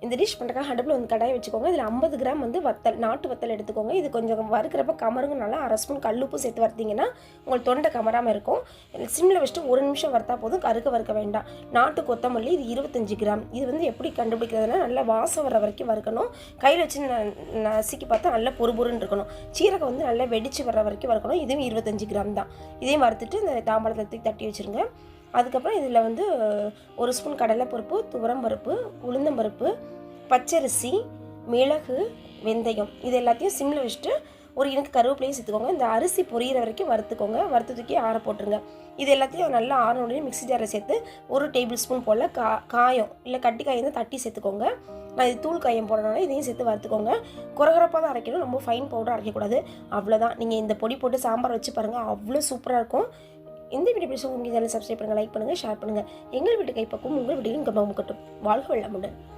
இந்த டிஷ் பண்ணுறதுக்காக அடுப்பில் வந்து கடாயை வச்சுக்கோங்க. இதில் 50 கிராம் வந்து வத்தல், நாட்டு வத்தல் எடுத்துக்கோங்க. இது கொஞ்சம் வறுக்கிறப்ப கமருங்க, நல்லா 1/2 ஸ்பூன் கல்லுப்பு சேர்த்து வறுத்தீங்கன்னா உங்களுக்கு தொண்டை கமராமல் இருக்கும். சிம்மில் வச்சுட்டு 1 நிமிஷம் வறுத்தா போதும், வறுக்க வேண்டாம். நாட்டு கொத்தமல்லி இது 25 கிராம். இது வந்து எப்படி கண்டுபிடிக்கிறதுனா நல்லா வாசம் வர வரைக்கும் வறுக்கணும். கையில் வச்சு நசுக்கி பார்த்தா நல்லா பொறுபொருன்னு இருக்கணும். சீரகம் வந்து நல்லா வெடித்து வர வரைக்கும் வறுக்கணும். இதுவும் 25 கிராம் தான். இதையும் வறுத்துட்டு இந்த தாம்பாளத்தை தட்டி வச்சுருங்க. அதுக்கப்புறம் இதில் வந்து 1 ஸ்பூன் கடலைப்பருப்பு, துவரம்பருப்பு, உளுந்தம்பருப்பு, பச்சரிசி, மிளகு, வெந்தயம் இது எல்லாத்தையும் சிம்மில் வச்சுட்டு ஒரு இனுக்கு கருவேப்பிலையும் சேர்த்துக்கோங்க. இந்த அரிசி பொரியிற வரைக்கும் வறுத்துக்கோங்க. வறுத்து தூக்கி ஆற போட்டுருங்க. இது எல்லாத்தையும் நல்லா ஆறின மிக்ஸி ஜாரை சேர்த்து 1 டேபிள் ஸ்பூன் போல் காயம் இல்லை கட்டி காயம் தான் தட்டி சேர்த்துக்கோங்க. நான் இது தூள் காயம் போடுறதுனால இதையும் சேர்த்து வறுத்துக்கோங்க. குறகுறப்பாக தான் அரைக்கணும், ரொம்ப ஃபைன் பவுடர் அரைக்கக்கூடாது. அவ்வளோதான். நீங்கள் இந்த பொடி போட்டு சாம்பார் வச்சு பாருங்கள், அவ்வளோ சூப்பராக இருக்கும். இந்த வீடியோ பிடிச்ச உங்கள் சேனல் சப்ஸ்கிரைப் பண்ணுங்கள், லைக் பண்ணுங்கள், ஷேர் பண்ணுங்கள். எங்கள் வீட்டு கைப்பக்கம் உங்கள் வீட்டிலும் கம்பம் கட்டும். வாழ்க வளமுடன்.